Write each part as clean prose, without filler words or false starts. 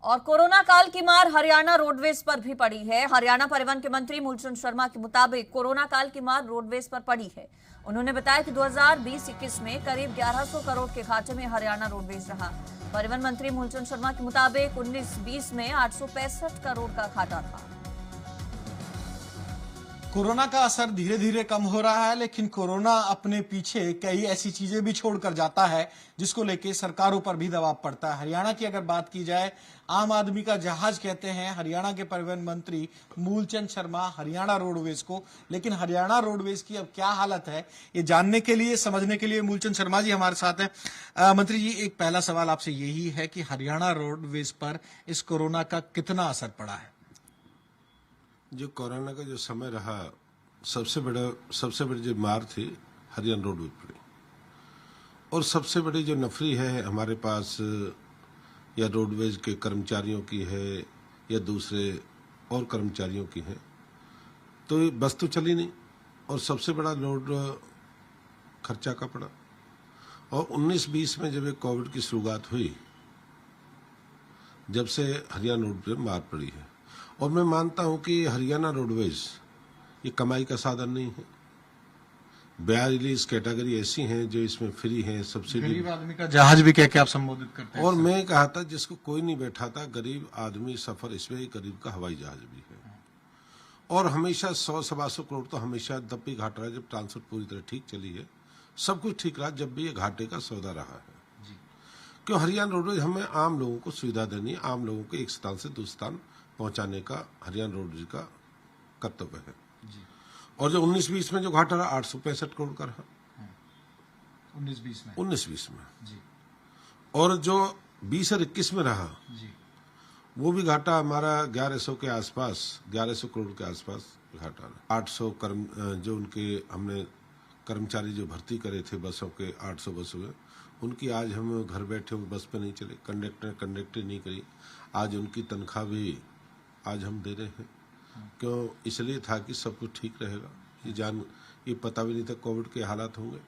और कोरोना काल की मार हरियाणा रोडवेज पर भी पड़ी है। हरियाणा परिवहन के मंत्री मूलचंद शर्मा के मुताबिक कोरोना काल की मार रोडवेज पर पड़ी है। उन्होंने बताया कि 2020-21 में करीब 1100 करोड़ के घाटे में हरियाणा रोडवेज रहा। परिवहन मंत्री मूलचंद शर्मा के मुताबिक 19-20 में 865 करोड़ का घाटा था। कोरोना का असर धीरे धीरे कम हो रहा है, लेकिन कोरोना अपने पीछे कई ऐसी चीजें भी छोड़कर जाता है जिसको लेके सरकारों पर भी दबाव पड़ता है। हरियाणा की अगर बात की जाए, आम आदमी का जहाज कहते हैं हरियाणा के परिवहन मंत्री मूलचंद शर्मा हरियाणा रोडवेज को। लेकिन हरियाणा रोडवेज की अब क्या हालत है, ये जानने के लिए, समझने के लिए मूलचंद शर्मा जी हमारे साथ हैं। मंत्री जी, एक पहला सवाल आपसे यही है कि हरियाणा रोडवेज पर इस कोरोना का कितना असर पड़ा है? जो कोरोना का जो समय रहा, सबसे बड़ी जो मार थी हरियाणा रोडवेज पर, और सबसे बड़ी जो नफरी है हमारे पास या रोडवेज के कर्मचारियों की है या दूसरे और कर्मचारियों की है, तो ये बस तो चली नहीं और सबसे बड़ा लोड खर्चा का पड़ा। और 19-20 में जब ये कोविड की शुरुआत हुई, जब से हरियाणा रोडवेज पर मार पड़ी है। और मैं मानता हूं कि हरियाणा रोडवेज ये कमाई का साधन नहीं है। 42 कैटेगरी ऐसी हैं जो इसमें फ्री हैं, सब्सिडी। गरीब आदमी का जहाज भी कह के आप संबोधित करते हैं। और मैं कहा था जिसको कोई नहीं बैठा था, गरीब आदमी सफर, इसमें ही गरीब का हवाई जहाज भी है। और हमेशा 100-125 करोड़ तो हमेशा तब भी घाटा रहा जब ट्रांसपोर्ट पूरी तरह ठीक चली है, सब कुछ ठीक रहा, जब भी ये घाटे का सौदा रहा है। क्यों हरियाणा रोडवेज हमें आम लोगों को सुविधा देनी है, आम लोगों को एक स्थान से दूसरे स्थान पहुंचाने का हरियाणा रोडवेज का कर्तव्य है। और जो 19-20 में जो घाटा रहा 865 करोड़ का रहा 19-20 में जी। और जो 20 और 21 में रहा जी। वो भी घाटा हमारा 1100 के आसपास, 1100 करोड़ के आसपास घाटा रहा। 800 जो उनके हमने कर्मचारी जो भर्ती करे थे बसों के, 800 बसों में, उनकी आज हम घर बैठे हुए बस पे नहीं चले, कंडक्टर नहीं करी, आज उनकी तनख्वाह भी आज हम दे रहे हैं। क्यों? इसलिए था कि सब कुछ ठीक रहेगा। ये पता भी नहीं था कोविड के हालात होंगे।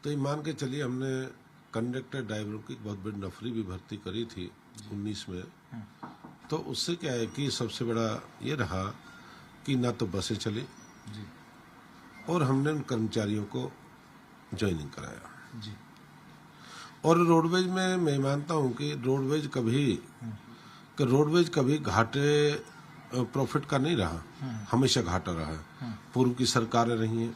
तो ये मान के चलिए हमने कंडक्टर ड्राइवरों की बहुत बड़ी नफरी भी भर्ती करी थी 19 में। तो उससे क्या है कि सबसे बड़ा ये रहा कि ना तो बसें चली और हमने उन कर्मचारियों को ज्वाइनिंग कराया। और रोडवेज में मैं मानता हूं कि रोडवेज कभी घाटे प्रॉफिट का नहीं रहा, हमेशा घाटा रहा है। पूर्व की सरकारें रही हैं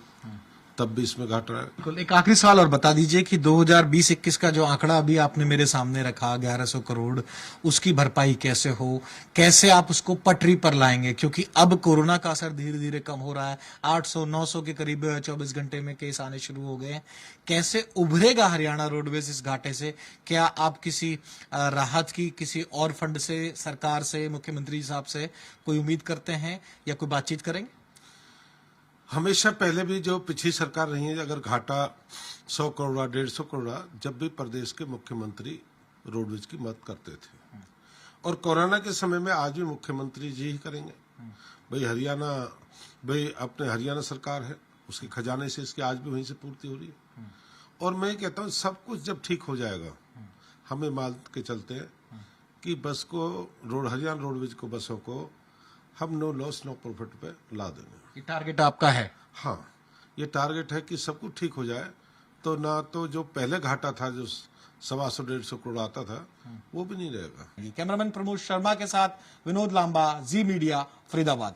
तब भी इसमें घाटा रहा है। एक आखिरी सवाल और बता दीजिए कि 2020-21 का जो आंकड़ा अभी आपने मेरे सामने रखा 1100 करोड़, उसकी भरपाई कैसे हो, कैसे आप उसको पटरी पर लाएंगे? क्योंकि अब कोरोना का असर धीरे धीरे कम हो रहा है, 800-900 के करीब 24 घंटे में केस आने शुरू हो गए हैं। कैसे उभरेगा हरियाणा रोडवेज इस घाटे से? क्या आप किसी राहत की किसी और फंड से, सरकार से, मुख्यमंत्री साहब से कोई उम्मीद करते हैं या कोई बातचीत करेंगे? हमेशा पहले भी जो पिछली सरकार रही है, अगर घाटा 100 करोड़ 150 करोड़, जब भी प्रदेश के मुख्यमंत्री रोडवेज की मदद करते थे। और कोरोना के समय में आज भी मुख्यमंत्री जी ही करेंगे। भाई अपने हरियाणा सरकार है, उसके खजाने से इसकी आज भी वहीं से पूर्ति हो रही है। और मैं कहता हूँ सब कुछ जब ठीक हो जाएगा, हमें मान के चलते हैं कि बस को हरियाणा रोडवेज को बसों को हम नो लॉस नो प्रॉफिट पे ला देंगे। ये टारगेट आपका है? हाँ, ये टारगेट है कि सब कुछ ठीक हो जाए, तो ना तो जो पहले घाटा था जो 125-150 करोड़ आता था वो भी नहीं रहेगा। कैमरामैन प्रमोद शर्मा के साथ विनोद लांबा, जी मीडिया, फरीदाबाद।